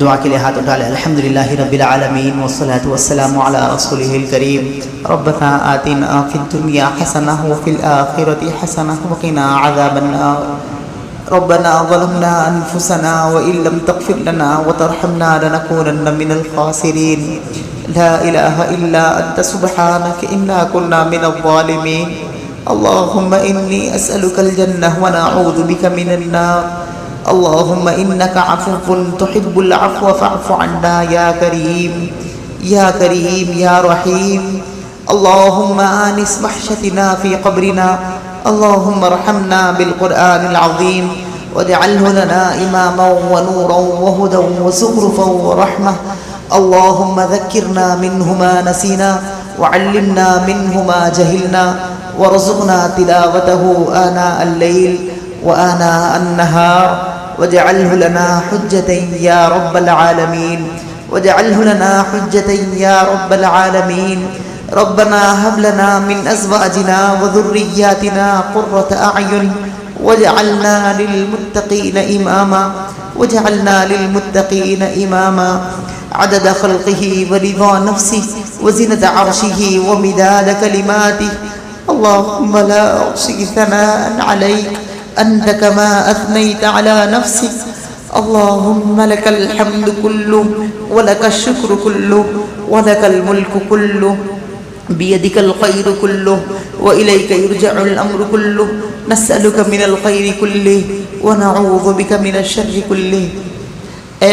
دعا کے لیے ہاتھ اٹھا لیں۔ الحمدللہ رب العالمین والصلاة والسلام علی رسولہ الکریم۔ ربنا آتنا فی الدنیا حسنہ وفی الآخرۃ حسنہ وقنا عذاب النار۔ ربنا ظلمنا انفسنا وان لم تغفر لنا وترحمنا لنكونن من الخاسرین۔ لا الہ الا انت سبحانک انا كنا من الظالمین۔ اللهم انی اسألک الجنہ ونعوذ بک من النار۔ اللهم انك عفو تحب العفو فاعف عنا يا كريم يا كريم يا رحيم۔ اللهم آنس وحشتنا في قبرنا۔ اللهم ارحمنا بالقرآن العظيم واجعله لنا إماما ونورا وهدى وزخرفا ورحمة۔ اللهم ذكرنا منه ما نسينا وعلمنا منه ما جهلنا وارزقنا تلاوته آناء الليل وآناء النهار واجعله لنا حجة يا رب العالمين واجعله لنا حجة يا رب العالمين۔ ربنا هب لنا من أزواجنا وذرياتنا قرة أعين واجعلنا للمتقين إماما واجعلنا للمتقين إماما۔ عدد خلقه ورضا نفسه وزنة عرشه ومداد كلماته۔ اللهم لا أحصي ثناء عليك أنت كما أثنيت على نفسك۔ اللهم لك الحمد كله ولك الشكر كله ولك الملك كله بيدك الخير كله وإليك يرجع الأمر كله۔ نسألك من الخير كله ونعوذ بك من الشر كله۔ اے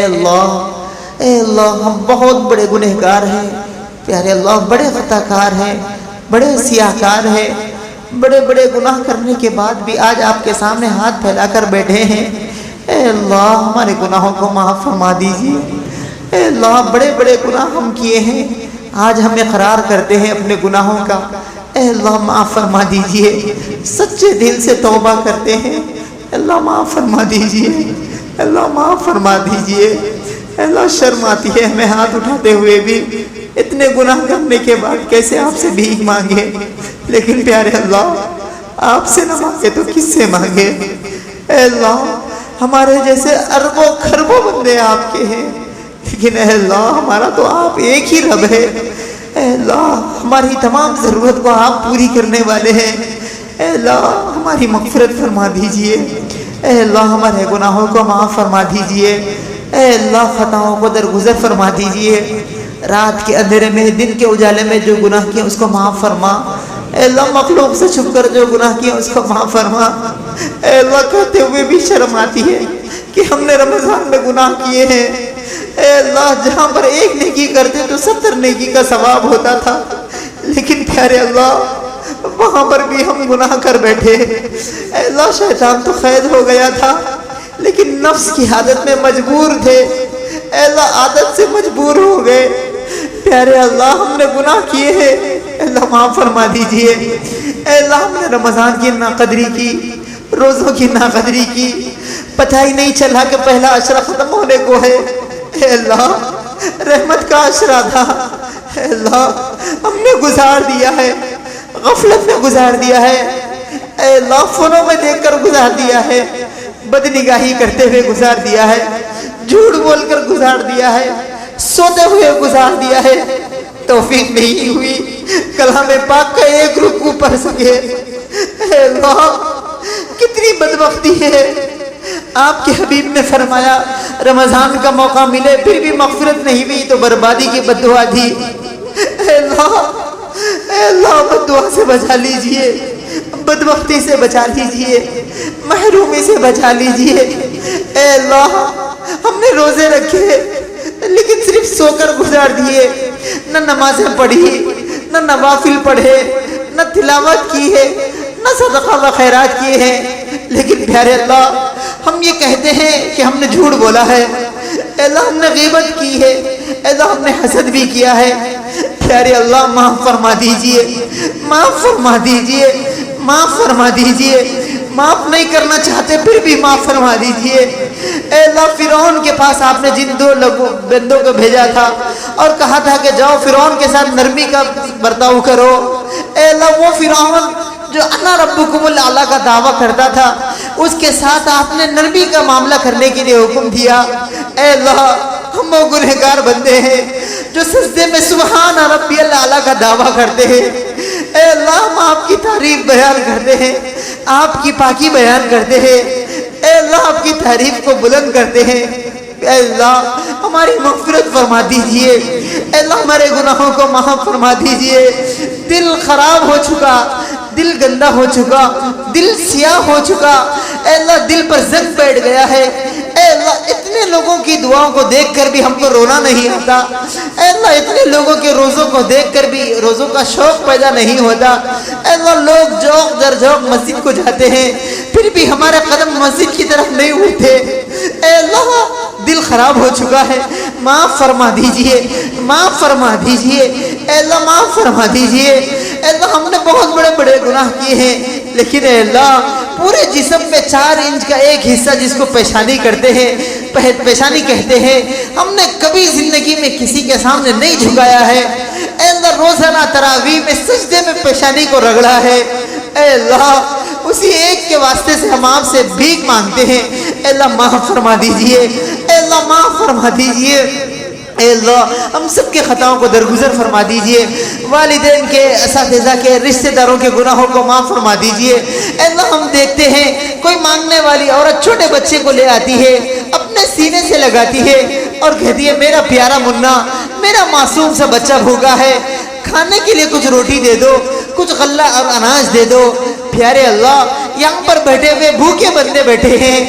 اللہ ہم بہت بڑے گنہگار ہیں پیارے اللہ، بڑے خطا کار ہیں، بڑے سیاہ کار ہیں، بڑے بڑے گناہ کرنے کے بعد بھی آج آپ کے سامنے ہاتھ پھیلا کر بیٹھے ہیں۔ اے اللہ ہمارے گناہوں کو معاف فرما دیجیے۔ اے اللہ بڑے بڑے گناہ ہم کیے ہیں، آج ہم اقرار کرتے ہیں اپنے گناہوں کا۔ اے اللہ معاف فرما دیجیے، سچے دل سے توبہ کرتے ہیں۔ اللہ معاف فرما دیجیے، اللہ معاف فرما دیجیے۔ اللہ شرم آتی ہے ہمیں ہاتھ اٹھاتے ہوئے بھی، اتنے گناہ کرنے کے بعد کیسے آپ سے بھیک مانگے، لیکن پیارے اللہ آپ سے نہ مانگے تو کس سے مانگے۔ اے اللہ ہمارے جیسے اربوں خربوں بندے آپ کے ہیں، لیکن اے اللہ ہمارا تو آپ ایک ہی رب ہے۔ اے اللہ ہماری تمام ضرورت کو آپ پوری کرنے والے ہیں۔ اے اللہ ہماری مغفرت فرما دیجئے۔ اے اللہ ہمارے گناہوں کو معاف فرما دیجئے۔ اے اللہ خطاؤں کو درگزر فرما دیجئے۔ رات کے اندھیرے میں دن کے اجالے میں جو گناہ کیے اس کو معاف فرما۔ اے اللہ مخلوق سے چھپ کر جو گناہ کیے اس کو معاف فرما۔ اے اللہ کہتے ہوئے بھی شرم آتی ہے کہ ہم نے رمضان میں گناہ کیے ہیں۔ اے اللہ جہاں پر ایک نیکی کرتے تو 70 نیکی کا ثواب ہوتا تھا، لیکن پیارے اللہ وہاں پر بھی ہم گناہ کر بیٹھے۔ اے اللہ شیطان تو قید ہو گیا تھا، لیکن نفس کی عادت میں مجبور تھے۔ اے اللہ عادت سے مجبور ہو گئے۔ پیارے اللہ ہم نے گناہ کیے ہیں، اے اللہ معاف فرما دیجئے۔ اے اللہ ہم نے رمضان کی ناقدری کی، روزوں کی ناقدری کی، پتہ ہی نہیں چلا کہ پہلا عشرہ ختم ہونے کو ہے۔ اے اللہ رحمت کا عشرہ تھا، اے اللہ ہم نے گزار دیا ہے، غفلت میں گزار دیا ہے۔ اے اللہ فنوں میں دیکھ کر گزار دیا ہے، بد نگاہی کرتے ہوئے گزار دیا ہے، جھوٹ بول کر گزار دیا ہے، سوتے ہوئے گزار دیا ہے۔ توفیق نہیں ہوئی کلام پاک کا ایک رکوع پڑھ سکے۔ اے اللہ کتنی بدبختی ہے۔ آپ کے حبیب نے فرمایا رمضان کا موقع ملے پھر بھی مغفرت نہیں ہوئی تو بربادی کی بددعا دی۔ اے اللہ بددعا سے بچا لیجئے، بدبختی سے بچا لیجئے، محرومی سے بچا لیجئے۔ اے اللہ ہم نے روزے رکھے لیکن صرف سو کر گزار دیے، نہ نمازیں پڑھی، نہ نوافل پڑھے، نہ تلاوت کی ہے، نہ صدقہ و خیرات کیے ہیں، لیکن پیارے اللہ ہم یہ کہتے ہیں کہ ہم نے جھوٹ بولا ہے۔ اے اللہ ہم نے غیبت کی ہے، اے اللہ ہم نے حسد بھی کیا ہے۔ پیارے اللہ معاف فرما دیجئے، معاف فرما دیجئے، معاف فرما دیجئے۔ معاف نہیں کرنا چاہتے پھر بھی معاف فرما دیجئے۔ اے اللہ فرعون کے پاس آپ نے جن 2 بندوں کو بھیجا تھا اور کہا تھا کہ جاؤ فرعون کے ساتھ نرمی کا برتاؤ کرو، اے اللہ وہ فرعون جو انا ربکم الاعلی کا دعویٰ کرتا تھا اس کے ساتھ آپ نے نرمی کا معاملہ کرنے کے لیے حکم دیا۔ اے اللہ ہم وہ گنہگار بندے ہیں جو سجدے میں سبحان ربی الاعلیٰ کا دعویٰ کرتے ہیں۔ اے اللہ ہم آپ کی تعریف بیان کرتے ہیں، آپ کی پاکی بیان کرتے ہیں، اے اللہ آپ کی تعریف کو بلند کرتے ہیں۔ اے اللہ ہماری مغفرت فرما دیجئے، اے اللہ ہمارے گناہوں کو معاف فرما دیجئے۔ دل خراب ہو چکا، دل گندا ہو چکا، دل سیاہ ہو چکا، اے اللہ دل پر زنگ بیٹھ گیا ہے۔ اے اللہ اتنے لوگوں کی دعاؤں کو دیکھ کر بھی ہم کو رونا نہیں آتا، اے اللہ اتنے لوگوں کے روزوں کو دیکھ کر بھی روزوں کا شوق پیدا نہیں ہوتا، اے اللہ لوگ جوق در جوق مسجد کو جاتے ہیں پھر بھی ہمارا قدم مسجد کی طرف نہیں اٹھتے۔ اے اللہ دل خراب ہو چکا ہے، معاف فرما دیجئے، معاف فرما دیجئے، اے اللہ معاف فرما دیجئے۔ اے اللہ ہم نے بہت بڑے بڑے گناہ کیے ہیں، لیکن اے اللہ پورے جسم میں 4 انچ کا ایک حصہ جس کو پیشانی کرتے ہیں، پیشانی کہتے ہیں، ہم نے کبھی زندگی میں کسی کے سامنے نہیں جھکایا ہے۔ اے اللہ روزانہ تراویح میں سجدے میں پیشانی کو رگڑا ہے۔ اے اللہ اسی ایک کے واسطے سے ہم آپ سے بھیک مانگتے ہیں، اے اللہ معاف فرما دیجئے، اے اللہ معاف فرما دیجئے۔ اے اللہ ہم سب کے خطاؤں کو درگزر فرما دیجئے، والدین کے، اساتذہ کے، رشتہ داروں کے گناہوں کو معاف فرما دیجئے۔ اے اللہ ہم دیکھتے ہیں کوئی مانگنے والی عورت چھوٹے بچے کو لے آتی ہے، اپنے سینے سے لگاتی ہے اور کہتی ہے میرا پیارا منا، میرا معصوم سا بچہ بھوکا ہے، کھانے کے لیے کچھ روٹی دے دو، کچھ غلہ اور اناج دے دو۔ پیارے اللہ یہاں پر بیٹھے ہوئے بھوکے بندے بیٹھے ہیں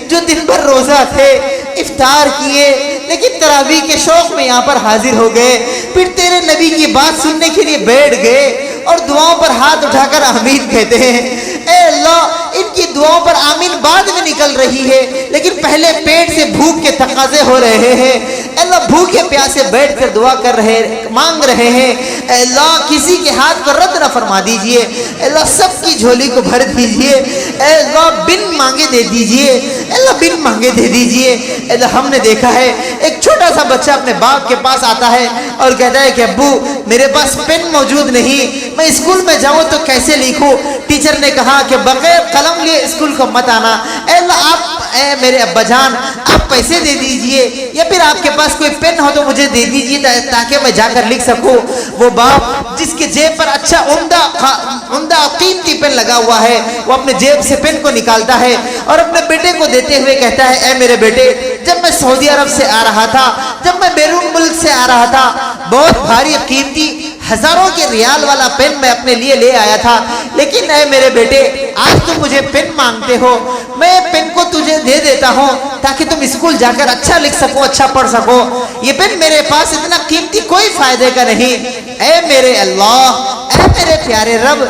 جو دن بھر روزہ تھے، افطار کیے، لیکن تراویح کے شوق میں یہاں پر حاضر ہو گئے، پھر تیرے نبی کی بات سننے کے لیے بیٹھ گئے اور دعاؤں پر ہاتھ اٹھا کر آمین کہتے ہیں۔ اے اللہ ان کی دعاؤں پر آمین بعد میں نکل رہی ہے، لیکن پہلے پیٹ سے بھوک کے تقاضے ہو رہے ہیں۔ اے اللہ بھوکے پیاسے بیٹھ کر دعا کر رہے، مانگ رہے ہیں۔ اے اللہ کسی کے ہاتھ پر رد نہ فرما دیجئے، اے اللہ سب کی جھولی کو بھر دیجئے، اے اللہ بن مانگے دے دیجئے، اے اللہ بن مانگے دے دیجئے۔ اے اللہ ہم نے دیکھا ہے ایک چھوٹا سا بچہ اپنے باپ کے پاس آتا ہے اور کہتا ہے کہ ابو میرے پاس پین موجود نہیں، میں اسکول میں جاؤں تو کیسے لکھوں؟ ٹیچر نے کہا کہ بغیر قلم لیے اسکول کو مت آنا۔ اے اللہ آپ، اے میرے ابا جان آپ پیسے دے دیجئے یا پھر آپ کے پاس کوئی پین ہو تو مجھے دے دیجئے تاکہ میں جا کر لکھ سکوں۔ وہ باپ جس کے جیب پر اچھا عمدہ قیمتی پین لگا ہوا ہے، وہ اپنے جیب سے پین کو نکالتا ہے اور اپنے بیٹے کو دیتے ہوئے کہتا ہے اے میرے بیٹے، جب میں سعودی عرب سے آ رہا تھا، جب میں بیرون ملک سے آ رہا تھا، بہت بھاری قیمتی ہزاروں کے ریال والا پین میں اپنے لیے لے آیا تھا، لیکن اے میرے بیٹے آج تم مجھے پین مانگتے ہو، میں پین کو تجھے دے دیتا ہوں تاکہ تم اسکول جا کر اچھا لکھ سکو، اچھا پڑھ سکو۔ یہ پین میرے پاس اتنا قیمتی کوئی فائدے کا نہیں۔ اے میرے اللہ، اے میرے پیارے رب،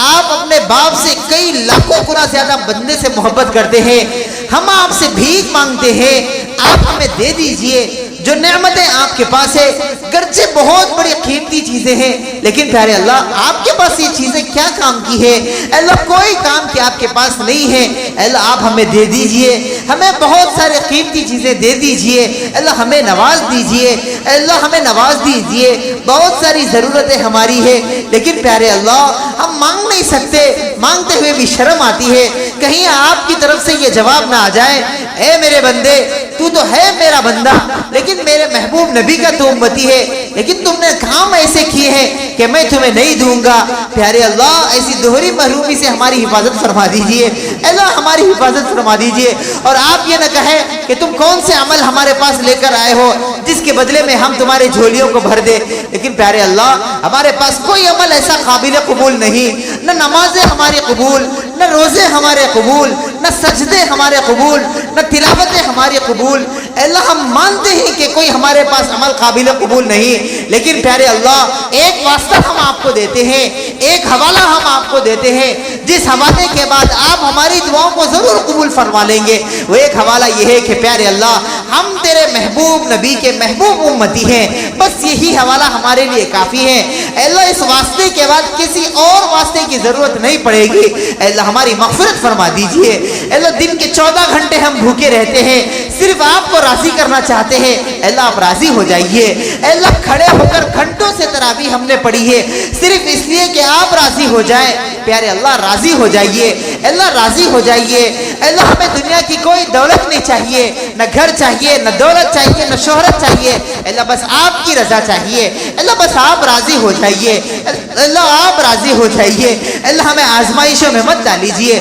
آپ اپنے باپ سے کئی لاکھوں گنا زیادہ بندے سے محبت کرتے ہیں، ہم آپ سے بھیک مانگتے ہیں، آپ ہمیں دے دیجئے جو نعمتیں آپ کے پاس ہے، گرچہ بہت بڑی قیمتی چیزیں ہیں، لیکن پیارے اللہ آپ کے پاس یہ چیزیں کیا کام کی ہے؟ اللہ کوئی کام کی آپ کے پاس نہیں ہے۔ اللہ آپ ہمیں دے دیجئے، ہمیں بہت سارے قیمتی چیزیں دے دیجئے، اللہ ہمیں نواز دیجئے، اللہ ہمیں نواز دیجئے، بہت ساری ضرورتیں ہماری ہے، لیکن پیارے اللہ ہم مانگ نہیں سکتے، مانگتے ہوئے بھی شرم آتی ہے، کہیں آپ کی طرف سے یہ جواب نہ آ جائے اے میرے بندے تو تو ہے میرا بندہ، لیکن میرے محبوب نبی کا تو امتی ہے، لیکن تم نے کام ایسے کیے ہیں کہ میں تمہیں نہیں دوں گا۔ پیارے اللہ ایسی دوہری محرومی سے ہماری حفاظت فرما دیجئے، اللہ ہماری حفاظت فرما دیجئے، اور آپ یہ نہ کہیں کہ تم کون سے عمل ہمارے پاس لے کر آئے ہو جس کے بدلے میں ہم تمہاری جھولیوں کو بھر دے، لیکن پیارے اللہ ہمارے پاس کوئی عمل ایسا قابل قبول نہیں، نہ نمازیں ہماری قبول، نہ روزے ہمارے قبول، نہ سجدے ہمارے قبول، نہ تلاوتیں ہماری قبول۔ اے اللہ ہم مانتے ہیں کہ کوئی ہمارے پاس عمل قابل قبول نہیں، لیکن پیارے اللہ ایک واسطہ ہم آپ کو دیتے ہیں، ایک حوالہ ہم آپ کو دیتے ہیں، جس حوالے کے بعد آپ ہماری دعاؤں کو ضرور قبول فرما لیں گے۔ وہ ایک حوالہ یہ ہے کہ پیارے اللہ ہم تیرے محبوب نبی کے محبوب امتی ہیں، بس یہی حوالہ ہمارے لیے کافی ہے۔ اے اللہ اس واسطے کے بعد کسی اور واسطے کی ضرورت نہیں پڑے گی۔ اے اللہ ہماری مغفرت فرما دیجئے۔ اے اللہ دن کے 14 گھنٹے ہم بھوکے رہتے ہیں، صرف آپ کو راضی کرنا چاہتے ہیں، اللہ آپ راضی ہو جائیے۔ اللہ کھڑے ہو کر گھنٹوں سے تراویح ہم نے پڑھی ہے صرف اس لیے کہ آپ راضی ہو جائیں۔ پیارے اللہ راضی ہو جائیے، اللہ راضی ہو جائیے۔ اللہ ہمیں دنیا کی کوئی دولت نہیں چاہیے، نہ گھر چاہیے، نہ دولت چاہیے، نہ شہرت چاہیے، اللہ بس آپ کی رضا چاہیے۔ اللہ بس آپ راضی ہو جائیے، اللہ آپ راضی ہو جائیے۔ اللہ ہمیں آزمائشوں میں مت ڈالیجیے،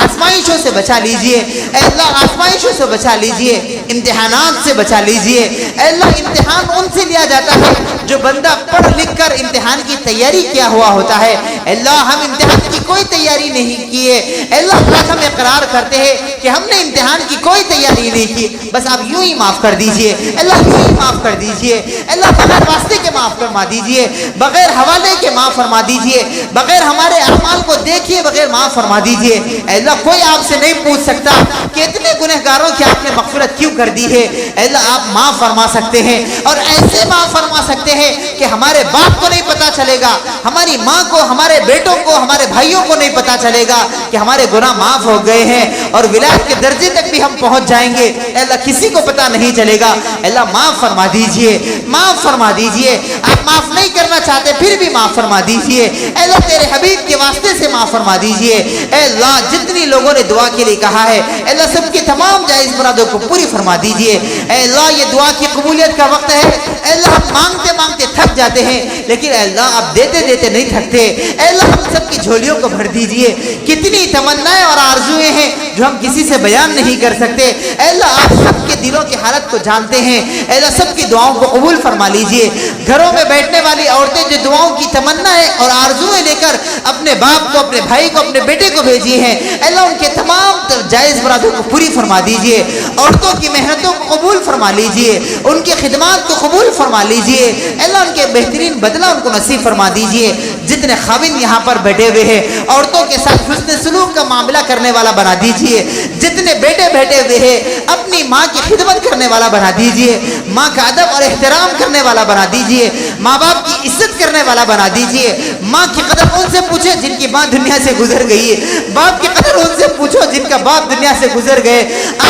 آزمائشوں سے بچا لیجیے، اللہ آزمائشوں سے بچا لیجیے، امتحانات سے بچا لیجیے۔ اللہ امتحان ان سے لیا جاتا ہے جو بندہ پڑھ لکھ کر امتحان کی تیاری کیا ہوا ہوتا ہے۔ اللہ ہم امتحان کی کوئی تیاری نہیں کیے، اللہ ہم اقرار کرتے ہیں کہ ہم نے امتحان کی کوئی تیاری نہیں کی، بس آپ یوں ہی معاف کر دیجئے، اللہ یوں ہی معاف کر دیجئے۔ اللہ بغیر واسطے کے معاف فرما دیجئے، بغیر حوالے کے معاف فرما دیجئے، بغیر ہمارے اعمال کو دیکھیے بغیر معاف فرما دیجئے۔ اللہ کوئی آپ سے نہیں پوچھ سکتا کہ اتنے گنہگاروں کی آپ نے مغفرت کیوں کر دی ہے، اللہ آپ معاف فرما سکتے ہیں، اور ایسے معاف فرما سکتے ہیں کہ ہمارے باپ کو نہیں پتا چلے گا، ہماری ماں کو، ہمارے بیٹوں کو، ہمارے بھائیوں کو نہیں پتا چلے گا کہ ہمارے گناہ معاف ہو گئے ہیں، اور ولایت کے درجے تک بھی ہم پہنچ جائیں گے، اللہ کسی کو پتا نہیں چلے گا۔ اللہ معاف فرما دیجئے، معاف فرما دیجئے۔ آپ معاف نہیں کرنا چاہتے پھر بھی معاف فرما دیجئے، اللہ تیرے حبیب کے واسطے سے معاف فرما دیجئے۔ اے اللہ جتنی لوگوں نے دعا کے لیے کہا ہے اللہ سب کی تمام جائز مرادوں کو پوری فرما دیجئے۔ اے اللہ یہ دعا کی قبولیت کا وقت ہے، اے اللہ ہم مانگتے مانگتے تھک جاتے ہیں، لیکن اے اللہ آپ دیتے دیتے نہیں تھکتے۔ اے اللہ ہم سب کی جھولیوں کو بھر دیجئے۔ کتنی تمنائیں اور آرزویں ہیں جو ہم کسی سے بیان نہیں کر سکتے، اے اللہ آپ سب کے دلوں کی حالت کو جانتے ہیں، اے اللہ سب کی دعاؤں کو قبول فرما لیجئے۔ گھروں میں بیٹھنے والی عورتیں جو دعاؤں کی تمنائیں اور آرزویں لے کر اپنے باپ کو، اپنے بھائی کو، اپنے بیٹے کو بھیجی ہیں، اے اللہ ان کے تمام جائز مرادوں کو پوری فرما دیجئے۔ عورتوں کی محنتوں کو قبول فرما لیجئے، ان کی خدمات کو قبول فرما لیجئے، اے اللہ ان کے بہترین بدلہ ان کو نصیب فرما دیجئے۔ جتنے خاوند یہاں پر بیٹھے ہوئے ہیں عورتوں کے ساتھ حسن سلوک کا معاملہ کرنے والا بنا دیجئے، جتنے بیٹے بیٹھے ہوئے ہیں اپنی ماں کی خدمت کرنے والا بنا دیجئے، ماں کا ادب اور احترام کرنے والا بنا دیجئے، ماں باپ کی عزت کرنے والا بنا دیجئے۔ ماں کی قدر ان سے پوچھے جن کی ماں دنیا سے گزر گئی ہے، باپ کی قدر ان سے پوچھو جن کا باپ دنیا سے گزر گئے۔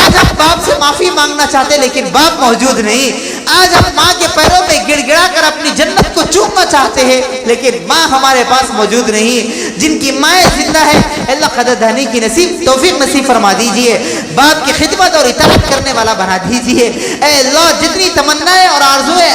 آج ہم باپ سے معافی مانگنا چاہتے لیکن باپ موجود نہیں، آج ہم ماں کے پیروں میں گڑ گڑا کر اپنی جنت کو چومنا چاہتے ہیں لیکن ماں ہمارے پاس موجود نہیں۔ جن کی مائیں زندہ ہے اللہ قدردانی کی نصیب توفیق نصیب فرما دیجئے، باپ کی خدمت اور اطاعت کرنے والا بنا دیجئے۔ اے اللہ جتنی تمنائیں اور آرزویں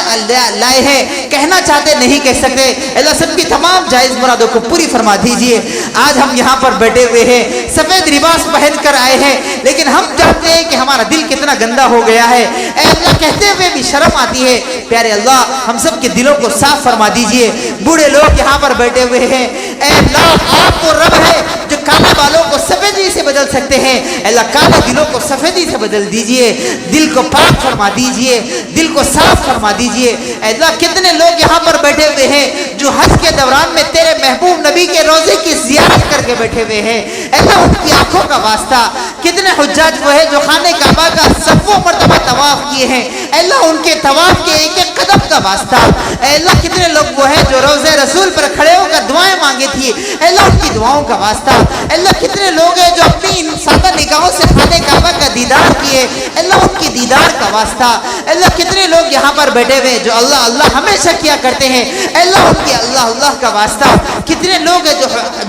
لائے ہیں کہنا چاہتے نہیں کہہ سکتے، اللہ سب کی تمام جائز مرادوں کو پوری فرما دیجئے۔ آج ہم یہاں پر بیٹھے ہوئے ہیں سفید لباس پہن کر آئے ہیں لیکن ہم جانتے ہیں کہ ہمارا دل کتنا گندا ہو گیا ہے، اے اللہ کہتے ہوئے بھی شرم آتی ہے۔ پیارے اللہ ہم سب کے دلوں کو صاف فرما دیجئے۔ بوڑھے لوگ یہاں پر بیٹھے ہوئے ہیں، اے اللہ آپ کو رب ہے جو کالے بالوں کو سفیدی سے بدل سکتے ہیں، اے اللہ کالے دلوں کو سفیدی سے بدل دیجئے، دل کو پاک فرما دیجئے، دل کو صاف فرما دیجئے۔ اے اللہ کتنے لوگ یہاں پر بیٹھے ہوئے ہیں جو حج کے دوران میں تیرے محبوب نبی کے روزے کی زیارت کر کے بیٹھے ہوئے ہیں، اے اللہ ان کی آنکھوں کا واسطہ۔ کتنے حجاج وہ ہیں جو خانہ کعبہ کا صفوں مرتبہ طواف کیے ہیں، اے اللہ ان کے طواف کے ایک ایک قدم کا واسطہ۔ اے اللہ کتنے لوگ وہ ہیں جو روضہ رسول پر کھڑے ہو کر دعائیں مانگی تھی، اے اللہ ان کی دعاؤں کا واسطہ۔ اے اللہ کتنے لوگ ہیں جو اپنی ان سادہ نگاہوں سے خانہ کعبہ کا دیدار کیے، اے اللہ ان کی دیدار کا واسطہ۔ اے اللہ کتنے لوگ یہاں پر بیٹھے ہوئے جو اللہ اللہ ہمیشہ کیا کرتے ہیں، اے اللہ ان کی اللہ اللہ کا واسطہ۔ کتنے لوگ ہیں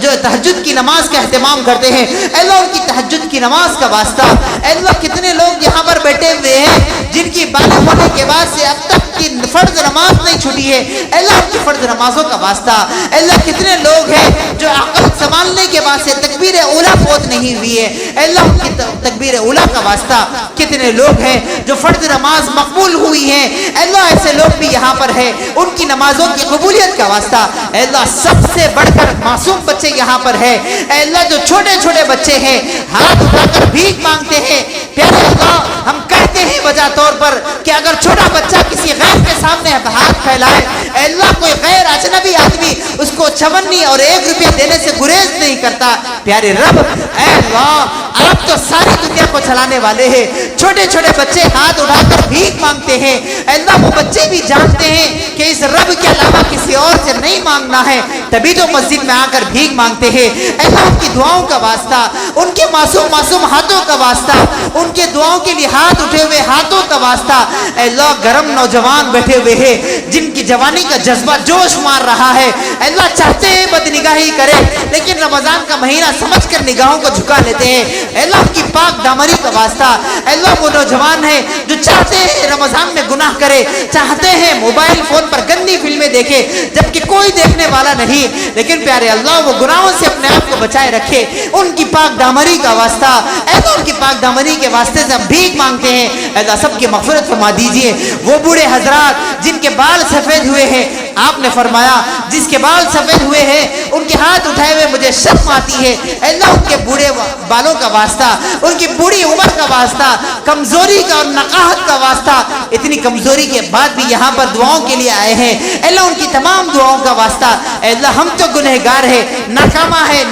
جو تہجد کی نماز کا اہتمام کرتے ہیں، اے اللہ ان کی تہجد کی نماز کا واسطہ۔ اے اللہ کتنے لوگ یہاں پر بیٹھے ہوئے ہیں جن کی بالغ ہونے کے بعد سے اب تک کی فرض نماز نہیں چھوٹی ہے، اے اللہ ان کی فرض نمازوں کا واسطہ۔ اے اللہ کتنے لوگ ہیں جو عقل سنبھالنے کے بعد سے تکبیر اولیٰ فوت نہیں ہوئی ہے، اے اللہ ان کی تکبیر اولیٰ کا واسطہ۔ کتنے لوگ ہیں جو فرض نماز مقبول ہوئی ہیں، اے اللہ ایسے لوگ بھی یہاں پر ہیں ان کی نمازوں کی قبولیت کا واسطہ۔ اے اللہ سب سے بڑھ کر معصوم بچے یہاں پر ہیں، اے اللہ جو چھوٹے چھوٹے بچے ہیں ہاتھ اٹھا کر بھیک مانگتے ہیں، پیارے اللہ ہم کہتے ہیں وجہ طور پر کہ اگر چھوٹا بچہ کسی غیر کے سامنے ہاتھ پھیلائے، اے اللہ کوئی غیر اجنبی آدمی اس کو 56 اور 1 روپیہ دینے سے گریز نہیں کرتا۔ پیارے رب اے اللہ آپ تو ساری دنیا کو چلانے والے ہیں، چھوٹے چھوٹے بچے ہاتھ اٹھا کر بھیک مانگتے ہیں، اے اللہ وہ بچے بھی جانتے ہیں کہ اس رب کے علاوہ کسی اور سے نہیں مانگنا ہے، تبھی تو مسجد میں آ کر بھیک مانگتے ہیں۔ اللہ ان کی دعاؤں کا واسطہ، ان کے معصوم معصوم ہاتھوں کا واسطہ، ان کے دعاؤں کے لیے ہاتھ اٹھے ہوئے ہاتھوں کا واسطہ، اے اللہ گرم نوجوان بیٹھے ہوئے ہیں جن کی جوانی کا جذبہ جوش مار رہا ہے، اللہ چاہتے ہیں بد نگاہی کرے لیکن رمضان کا مہینہ سمجھ کر نگاہوں کو جھکا لیتے ہیں۔ اے اللہ ان کی پاک دامنی کا واسطہ، اے اللہ وہ نوجوان ہیں جو چاہتے ہیں رمضان میں گناہ کرے، چاہتے ہیں موبائل فون پر گندی فلمیں دیکھے جبکہ کوئی دیکھنے والا نہیں، لیکن پیارے اللہ وہ گناہوں سے اپنے آپ کو بچائے رکھے، ان کی پاک دامنی کا واسطہ، اے اللہ ان کی پاک دامنی کے واسطے سے ہم بھیک مانگتے ہیں، اے اللہ سب کی مغفرت فرما دیجئے۔ وہ بوڑھے حضرات جن کے بال سفید ہوئے ہیں، آپ نے فرمایا جس کے بال سفید ہوئے ہیں ان کے ہاتھ اٹھائے ہوئے مجھے شرم آتی ہے، اے اللہ ان کے بوڑھے بالوں کا واسطہ، ان کی بوڑھی عمر کا واسطہ، کمزوری کا اور نقاہت کا واسطہ، اتنی کمزوری کے بعد بھی یہاں پر دعاؤں کے لیے آئے ہیں، اے اللہ ان کی تمام دعاؤں کا واسطہ، اے اللہ ہم تو گنہگار ہیں، ناکامہ ہے،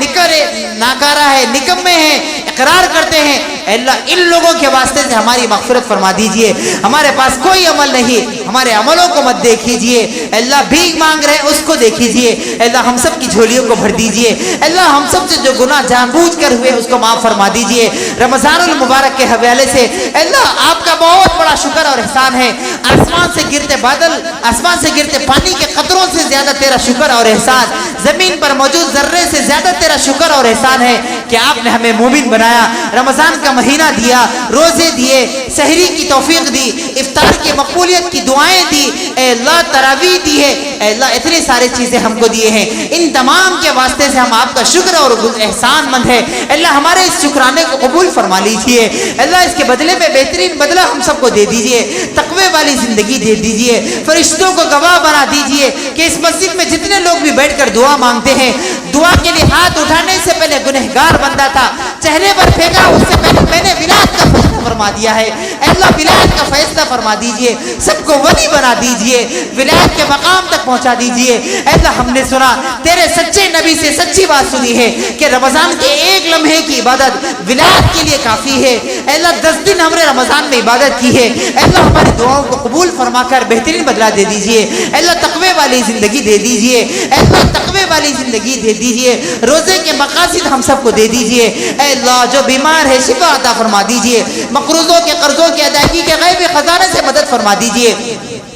ناکارہ ہے، نکمے ہیں، اقرار کرتے ہیں، اے اللہ ان لوگوں کے واسطے سے ہماری مغفرت فرما دیجئے۔ ہمارے پاس کوئی عمل نہیں، ہمارے عملوں کو مت دیکھیجئے، اے اللہ بھیک مانگ رہے ہیں اس کو دیکھیجئے، اے اللہ ہم سب کی جھولیوں کو بھر دیجئے، اے اللہ ہم سب سے جو گناہ جان بوجھ کر ہوئے اس کو معاف فرما دیجئے۔ رمضان المبارک کے حوالے سے اے اللہ آپ کا بہت بڑا شکر اور احسان ہے، آسمان سے گرتے بادل، آسمان سے گرتے پانی کے قطروں سے زیادہ تیرا شکر اور احسان، زمین پر موجود ذرے سے زیادہ تیرا شکر اور احسان ہے کہ آپ نے ہمیں مومن بنایا، رمضان کا مہینہ دیا، روزے دیے، سحری کی توفیق دی، افطار کی مقبولیت کی دعائیں دی، اے اللہ تراویح دی ہے، اے اللہ اتنی ساری چیزیں ہم کو دیے ہیں، ان تمام کے واسطے سے ہم آپ کا شکر اور احسان مند ہے، اے اللہ ہمارے اس شکرانے کو قبول فرما لیجئے، اے اللہ اس کے بدلے میں بہترین بدلہ ہم سب کو دے دیجئے، تقوی والی زندگی دے دیجئے، فرشتوں کو گواہ بنا دیجئے کہ اس مسجد میں جتنے لوگ بھی بیٹھ کر دعا مانگتے ہیں، دعا کے لیے ہاتھ اٹھانے سے پہلے گنہگار بندہ تھا، چہرے پر پھینکا اس سے پہلے میں نے ولایت کا فیصلہ فرما دیا ہے، اے اللہ ولایت کا فیصلہ فرما دیجئے، سب کو ولی بنا دیجئے، ولایت کے مقام تک پہنچا دیجئے، اے اللہ ہم نے سنا تیرے سچے نبی سے سچی بات سنی ہے کہ رمضان کے ایک لمحے کی عبادت ولایت کے لیے کافی ہے، اے اللہ 10 دن ہم نے رمضان میں عبادت کی ہے، اے اللہ ہماری دعاؤں کو قبول فرما کر بہترین بدلہ دے دیجئے، اے اللہ تقوی والی زندگی دے دیجئے، اے اللہ تقوی والی زندگی دے دیجئے، روزے کے مقاصد ہم سب کو دے دیجئے، اے اللہ جو بیمار ہے شفا عطا فرما دیجئے، مقروضوں کے قرضوں کی ادائیگی کے غیبی خزانے سے مدد فرما دیجئے،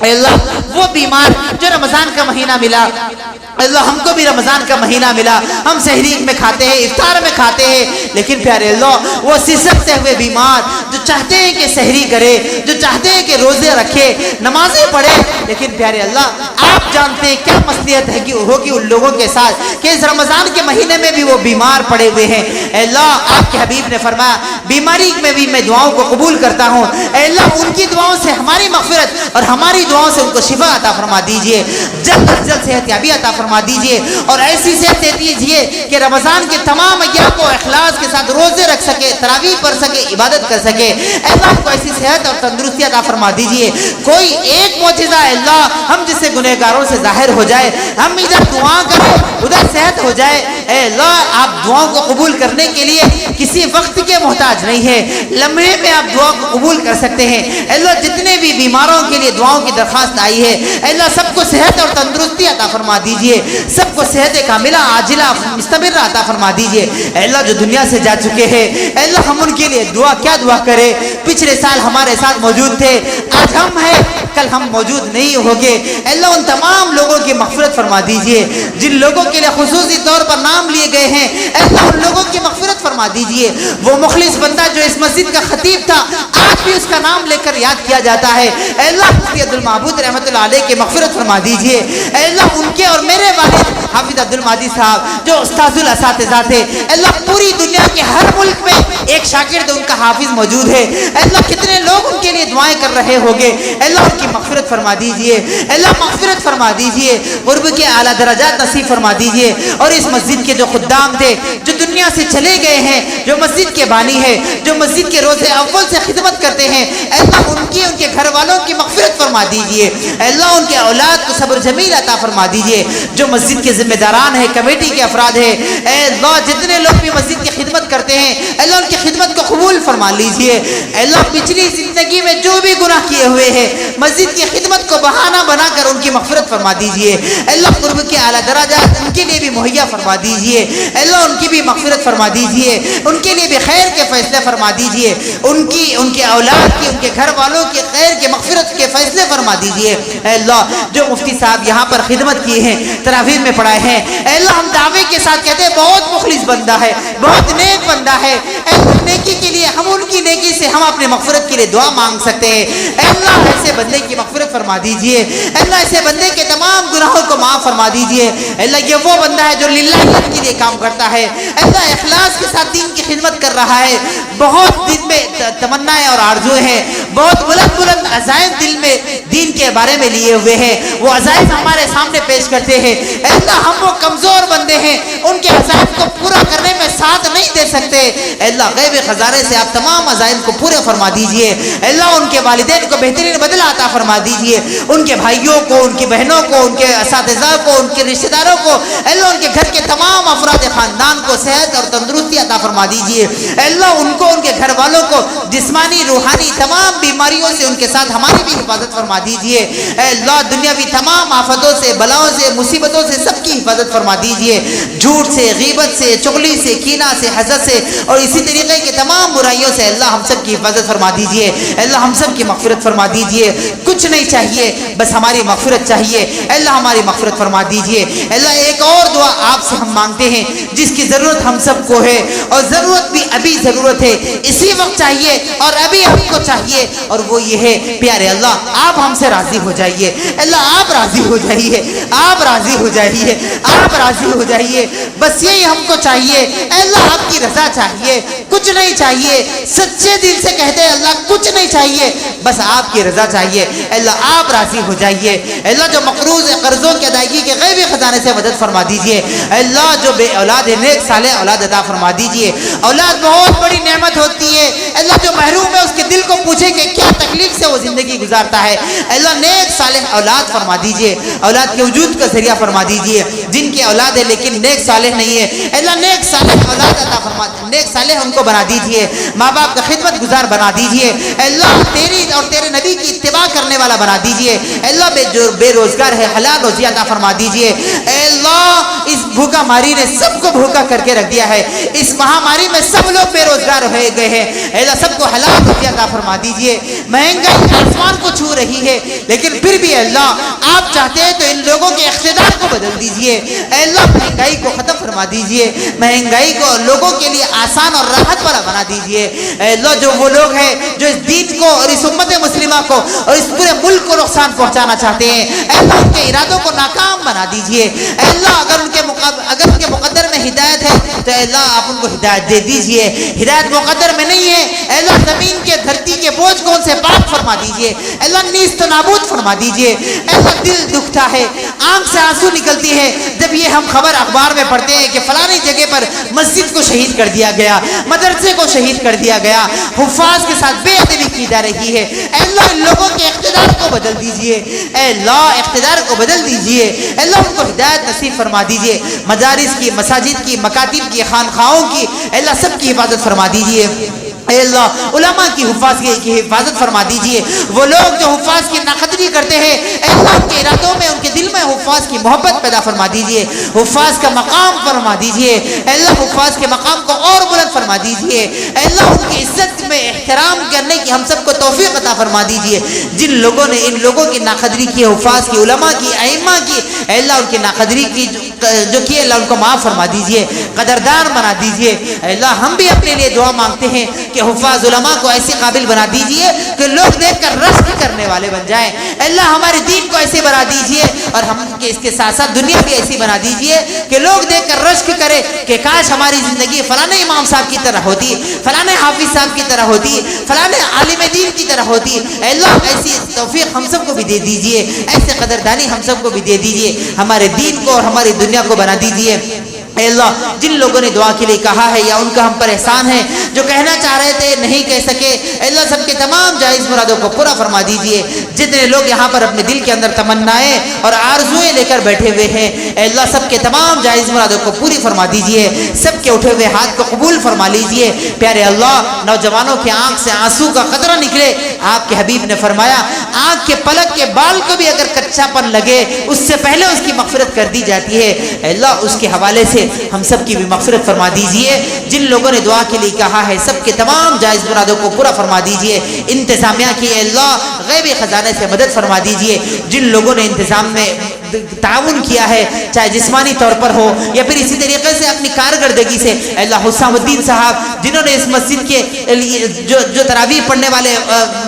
اے اللہ وہ بیمار جو رمضان کا مہینہ ملا، اللہ ہم کو بھی رمضان کا مہینہ ملا، ہم سحری میں کھاتے ہیں، افطار میں کھاتے ہیں، لیکن پیارے اللہ وہ سسکتے ہوئے بیمار جو چاہتے ہیں کہ سحری کرے، جو چاہتے ہیں کہ روزے رکھے، نمازیں پڑھے، لیکن پیارے اللہ آپ جانتے ہیں کیا مصلحت ہے کہ ہوگی ان لوگوں کے ساتھ کہ اس رمضان کے مہینے میں بھی وہ بیمار پڑے ہوئے ہیں، اے اللہ آپ کے حبیب نے فرمایا بیماری میں بھی میں دعاؤں کو قبول کرتا ہوں، اے اللہ ان کی دعاؤں سے ہماری مغفرت اور ہماری دعاؤں سے ان کو شفا عطا فرما دیجئے، جلد از جلد صحت یابی عطا فرما دیجئے اور ایسی صحت دے دیجئے کہ رمضان کے تمام ایام کو اخلاص کے ساتھ روزے رکھ سکے، تراویح پڑھ سکے، عبادت کر سکے، اے اللہ کو ایسی صحت اور تندرستی عطا فرما دیجئے، کوئی ایک معجزہ اے اللہ ہم جسے گنہگاروں سے ظاہر ہو جائے، ہم ادھر دعا کریں ادھر صحت ہو جائے، اے اللہ آپ دعاؤں کو قبول کرنے کے لیے کسی وقت کے محتاج نہیں ہے، لمحے میں آپ دعا کو قبول کر سکتے ہیں، اے اللہ جتنے بھی بیماروں کے لیے دعاؤں کی درخواست آئی ہے، اے اللہ سب کو صحت اور تندرستی عطا فرما دیجئے، سب کو صحت کاملہ عاجلہ مستمر عطا فرما دیجئے، اے اللہ جو دنیا سے جا چکے ہیں، اے اللہ ہم ان کے لیے کیا دعا کرے، پچھلے سال ہمارے ساتھ موجود تھے، آج ہم ہیں کل ہم موجود نہیں ہوگے، اے اللہ ان تمام لوگوں کی مغفرت فرما دیجئے، جن لوگوں کے لیے خصوصی طور پر نام لیے گئے ہیں، اے اللہ ان لوگوں کی مغفرت فرما دیجئے، وہ مخلص بندہ جو اس مسجد کا خطیب تھا آج بھی اس کا نام لے کر یاد کیا جاتا ہے، اے اللہ مفتی عبدالمعبود رحمۃ اللہ علیہ کی مغفرت فرما دیجئے، اے اللہ ان کے اور میرے والد حافظ عبدالمادی صاحب جو استاذ الاساتذہ تھے، اے اللہ پوری دنیا کے ہر ملک میں ایک شاگرد ان کا حافظ موجود ہے، اے اللہ کتنے لوگ ان کے لیے دعائیں کر رہے ہوگے، اے اللہ ان کی مغفرت فرما دیجئے، اے اللہ مغفرت فرما دیجئے، قرب کے اعلیٰ درجات نصیب فرما دیجئے، اور اس مسجد کے جو خدام تھے جو دنیا سے چلے گئے ہیں، جو مسجد کے بانی ہے، جو مسجد کے روزے اول سے خدمت کرتے ہیں، اے اللہ ان کے گھر والوں کی مغفرت فرما دیجئے، اے اللہ ان کے اولاد کو صبر جمیل عطا فرما دیجئے، جو مسجد کے ذمہ داران ہیں، کمیٹی کے افراد ہیں، اے اللہ جتنے لوگ بھی مسجد کی خدمت کرتے ہیں، اے اللہ ان کی خدمت کو قبول فرما لیجئے، اے اللہ پچھلی زندگی میں جو بھی گناہ کیے ہوئے ہیں مسجد کی خدمت کو بہانہ بنا کر ان کی مغفرت فرما دیجئے، اے اللہ قرب کے اعلیٰ درجات ان کے لیے بھی مہیا فرما دیجئے، اے اللہ ان کی بھی مغفرت فرما دیجئے، ان کے لیے بھی خیر کے فیصلے فرما دیجئے، ان کے اولاد کی، ان کے گھر والوں کی خیر کے مغفرت کے فیصلے فرما دیجئے، اے اللہ جو مفتی صاحب یہاں پر خدمت کی ہیں، تراویح میں پڑھائے ہیں، اے اللہ ہم دعوے کے ساتھ کہتے ہیں بہت مخلص بندہ ہے، بہت نیک بندہ ہے، اے اللہ نیکی کے لیے ہم ان کی نیکی سے ہم اپنے مغفرت کے لیے دعا مانگ سکتے ہیں، اے اللہ ایسے بندے کی مغفرت فرما دیجئے، اے اللہ ایسے بندے کے تمام گناہوں کو معاف فرما دیجئے، اے اللہ یہ وہ بندہ ہے جو للہ کے لیے کام کرتا ہے، اے اللہ اخلاص کے ساتھ دین کی خدمت کر رہا ہے، بہت دل میں تمنائیں اور آرزویں ہیں، بہت بلند بلند عزائم دل میں دین کے بارے میں لیے ہوئے ہیں، وہ عزائم ہمارے سامنے پیش کرتے ہیں، اے اللہ ہم وہ کمزور بندے ہیں، ان کے عزائم کو پورا کرنے میں ساتھ نہیں دے سکتے، اے اللہ غیب خزانے سے آپ تمام عزائم کو پورے فرما دیجئے، اے اللہ ان کے والدین کو بہترین بدلہ عطا فرما دیجئے، ان کے بھائیوں کو، ان کی بہنوں کو، ان کے اساتذہ کو، ان کے رشتہ داروں کو، اے اللہ ان کے گھر کے تمام افراد خاندان کو صحت اور تندرستی عطا فرما دیجئے، اے اللہ ان کو، ان کے گھر والوں کو جسمانی روحانی تمام بیماریوں سے ان کے ساتھ ہماری بھی حفاظت فرما دیجئے، اے اللہ دنیاوی تمام آفتوں سے، بلاؤں سے، مصیبتوں سے سب کی حفاظت فرما دیجئے، جھوٹ سے، غیبت سے، چغلی سے، کینہ سے، حسد سے اور اسی طریقے کے تمام برائیوں سے اللہ ہم سب کی حفاظت فرما دیجئے، اے اللہ ہم سب کی مغفرت فرما دیجئے، کچھ نہیں چاہیے بس ہماری مغفرت چاہیے، اے اللہ ہماری مغفرت فرما دیجئے، اے اللہ ایک اور دعا آپ سے ہم مانگتے ہیں جس کی ضرورت ہم سب کو ہے، اور ضرورت بھی ابھی ضرورت ہے، اسی وقت چاہیے اور ابھی ہم کو چاہیے، اور وہ یہ ہے پیارے اللہ آپ ہم سے راضی ہو جائیے، اللہ آپ راضی ہو جائیے، آپ راضی ہو جائیے، آپ راضی ہو جائیے، بس یہی ہم کو چاہیے، اے اللہ آپ کی رضا چاہیے، کچھ نہیں چاہیے، سچے دل سے کہتے ہیں اللہ کچھ نہیں چاہیے بس آپ کی رضا چاہیے، اے اللہ آپ راضی ہو جائیے، اے اللہ جو مقروض قرضوں کی ادائیگی کے غیبی خزانے سے مدد فرما دیجئے، اے اللہ جو بے اولاد ہے نیک صالح اولاد عطا فرما دیجئے، اولاد بہت بڑی نعمت ہوتی ہے، اے اللہ جو محروم ہے اس کے دل کو پوچھے کہ کیا تکلیف سے وہ زندگی گزارتا ہے، اے اللہ نیک صالح اولاد فرما دیجئے، اولاد کے وجود کا ذریعہ فرما دیجئے، جن کی اولاد ہے لیکن نیک صالح نہیں ہے، اے اللہ نیک صالح اولاد عطا فرما، نیک صالح ان کو بنا دیجئے، ماں باپ کا خدمت گزار بنا دیجئے، اے اللہ تیری اور تیرے نبی کی اتباع کرنے والا بنا دیجئے، اے اللہ جو بے روزگار ہے حلال روزی عطا فرما دیجئے، اے اللہ اس بھوکا ماری نے سب کو بھوکا کر کے رکھ دیا ہے، اس مہاماری میں سب لوگ بے روزگار ہو گئے ہیں، اے اللہ سب کو حلال روزی عطا فرما دیجئے، مہنگائی آسمان کو چھو رہی ہے لیکن پھر بھی اللہ آپ چاہتے ہیں تو ان لوگوں کے اقتدار کو بدل دیجئے، اے اللہ مہنگائی کو ختم فرما دیجئے، مہنگائی کو لوگوں کے لیے آسان اور راحت والا بنا دیجئے، اے اللہ جو وہ لوگ ہیں جو اس دین کو اور اس امت مسلمہ کو اور اس پورے ملک کو نقصان پہنچانا چاہتے ہیں، اے اللہ ان کے ارادوں کو ناکام بنا دیجئے، اے اللہ اگر ان کے مقدر میں ہدایت ہے تو اے اللہ آپ ان کو ہدایت دے دیجئے، ہدایت مقدر میں نہیں ہے اے اللہ زمین کے دھرتی کے بوجھ کو ان سے پاک فرما دیجئے، اے اللہ نیست و نابود فرما دیجئے، اے اللہ دل دکھتا ہے، آنکھ سے آنسو نکلتی ہے جب یہ ہم خبر اخبار میں پڑھتے ہیں کہ فلانی جگہ پر مسجد کو شہید کر دیا گیا، مدرسے کو شہید کر دیا گیا، حفاظ کے ساتھ بے ادبی کی جا رہی ہے، اے اللہ ان لوگوں کے اقتدار کو بدل دیجئے، اے اللہ اقتدار کو بدل دیجئے، اے اللہ ان کو ہدایت نصیب فرما دیجئے، مدارس کی، مساجد کی، مکاتب کی، خانخواہوں کی اے اللہ سب کی حفاظت فرما دیجئے، اے اللہ علماء کی حفاظت فرما دیجئے، وہ لوگ جو حفاظ کی ناقدری کرتے ہیں اے اللہ ان کے ارادوں میں ان کے دل میں حفاظ کی محبت پیدا فرما دیجئے، حفاظ کا مقام فرما دیجئے، اے اللہ حفاظ کے مقام کو اور بلند فرما دیجئے، اے اللہ ان کی عزت میں احترام کرنے کی ہم سب کو توفیق عطا فرما دیجئے، جن لوگوں نے ان لوگوں کی ناقدری کی، حفاظ کی، علماء کی، ائمہ کی، اے اللہ ان کی ناقدری کی جو کی اللہ ان کو معاف فرما دیجئے، قدردان بنا دیجئے، اے اللہ ہم بھی اپنے لیے دعا مانگتے ہیں کہ حفاظ علماء کو ایسے قابل بنا دیجئے کہ لوگ دیکھ کر رشک کرنے والے بن جائیں، اے اللہ ہمارے دین کو ایسے بنا دیجئے اور ہم اس کے ساتھ ساتھ دنیا بھی ایسی بنا دیجئے کہ لوگ دیکھ کر رشک کرے کہ کاش ہماری زندگی فلانے امام صاحب کی طرح ہوتی، فلانے حافظ صاحب کی طرح ہوتی، فلانے عالم دین کی طرح ہوتی، اے اللہ ایسی توفیق ہم سب کو بھی دے دیجئے، ایسے قدردانی ہم سب کو بھی دے دیجئے، ہمارے دین کو اور ہماری دنیا کو بنا دیجئے، اے اللہ جن لوگوں نے دعا کے لیے کہا ہے یا ان کا ہم پر احسان ہے، جو کہنا چاہ رہے تھے نہیں کہہ سکے، اے اللہ سب کے تمام جائز مرادوں کو پورا فرما دیجئے۔ جتنے لوگ یہاں پر اپنے دل کے اندر تمنائیں اور آرزوئیں لے کر بیٹھے ہوئے ہیں، اے اللہ سب کے تمام جائز مرادوں کو پوری فرما دیجئے، سب کے اٹھے ہوئے ہاتھ کو قبول فرما لیجئے۔ پیارے اللہ نوجوانوں کی آنکھ سے آنسو کا قطرہ نکلے، آپ کے حبیب نے فرمایا آنکھ کے پلک کے بال کو بھی اگر کچا پن لگے اس سے پہلے اس کی مغفرت کر دی جاتی ہے۔ اے اللہ اس کے حوالے سے ہم سب کی بھی مغفرت فرما دیجئے۔ جن لوگوں نے دعا کے لیے کہا ہے سب کے تمام جائز مرادوں کو پورا فرما دیجئے۔ انتظامیہ کی اے اللہ غیبی خزانے سے مدد فرما دیجئے۔ جن لوگوں نے انتظام میں تعاون کیا ہے چاہے جسمانی طور پر ہو یا پھر اسی طریقے سے اپنی کارکردگی سے، اے اللہ حسام الدین صاحب جنہوں نے اس مسجد کے لیے جو تراویح پڑھنے والے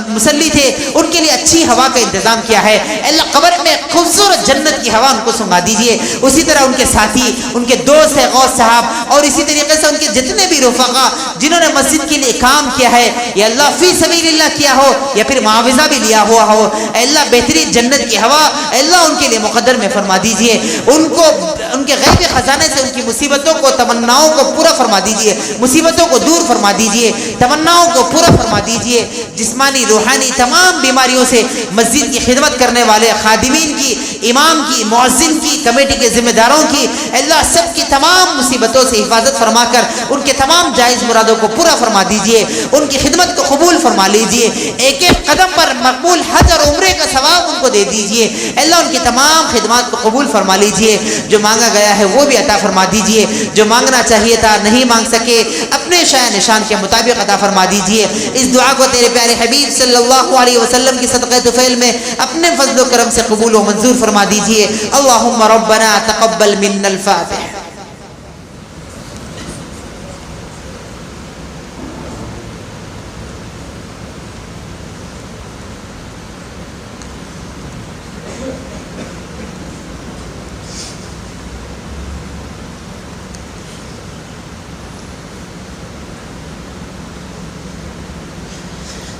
مصلی تھے ان کے لیے اچھی ہوا کا انتظام کیا ہے، اے اللہ قبر میں خوبصورت جنت کی ہوا ان کو سنگا دیجئے۔ اسی طرح ان کے ساتھی ان کے دوست ہے غوث صاحب اور اسی طریقے سے ان کے جتنے بھی رفقا جنہوں نے مسجد کے لیے کام کیا ہے یا اللہ فی سبیل اللہ کیا ہو یا پھر معاوضہ بھی لیا ہوا ہو، اے اللہ بہترین جنت کی ہوا اے اللہ ان کے لیے مقدر میں فرما دیجئے۔ ان کو ان کے غیبی خزانے سے ان کی مصیبتوں کو تمناؤں کو پورا فرما دیجئے، مصیبتوں کو دور فرما دیجئے، تمناؤں کو پورا فرما دیجئے۔ جسمانی روحانی تمام بیماریوں سے مسجد کی خدمت کرنے والے خادمین کی، امام کی، مؤذن کی، کمیٹی کے ذمہ داروں کی اللہ سب کی تمام مصیبتوں سے حفاظت فرما کر ان کے تمام جائز مرادوں کو پورا فرما دیجئے، ان کی خدمت کو قبول فرما لیجئے۔ ایک ایک قدم پر مقبول حج اور عمرے کا ثواب ان کو دے دیجئے۔ اللہ ان کی تمام خدمات کو قبول فرما لیجئے۔ جو مانگا گیا ہے وہ بھی عطا فرما دیجئے، جو مانگنا چاہیے تھا نہیں مانگ سکے اپنے شأن نشان کے مطابق عطا فرما دیجئے۔ اس دعا کو تیرے پیارے حبیب صلی اللہ علیہ وسلم کی صدقہ طفیل میں اپنے فضل و کرم سے قبول و منظور فرما دیجئے۔ اللہم ربنا تقبل منا الفاتح۔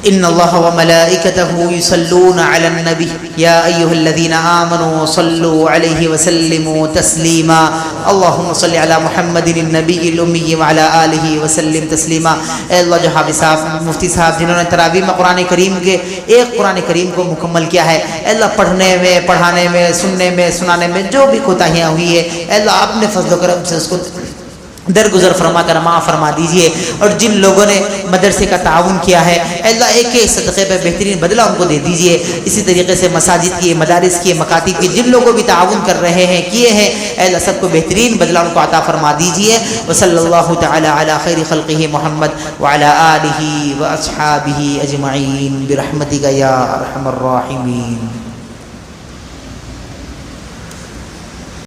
ان اللہ وملائکته یصلون علی النبی یا ایھا الذین آمنوا صلوا علیہ وسلموا تسلیما اللہم صل علی محمد النبی الامی وعلی آلہ وسلم تسلیما۔ اے اللہ جو حافظ صاحب مفتی صاحب جنہوں نے تراویح میں قرآن کریم کے ایک قرآن کریم کو مکمل کیا ہے، اے اللہ پڑھنے میں پڑھانے میں سننے میں سنانے میں جو بھی کوتاہیاں ہوئی ہے اے اللہ اپنے فضل و کرم سے اس کو درگزر فرما کر معاف فرما دیجئے۔ اور جن لوگوں نے مدرسے کا تعاون کیا ہے اے اللہ ایک ایک صدقے پہ بہترین بدلہ ان کو دے دیجئے۔ اسی طریقے سے مساجد کی، مدارس کی، مکاتب کی جن لوگوں بھی تعاون کر رہے ہیں کیے ہیں اے اللہ سب کو بہترین بدلہ ان کو عطا فرما دیجئے۔ وصلی اللہ تعالی علی خیر خلقہ محمد وعلی آلہ واصحابہ اجمعین برحمتک یا ارحم الراحمین۔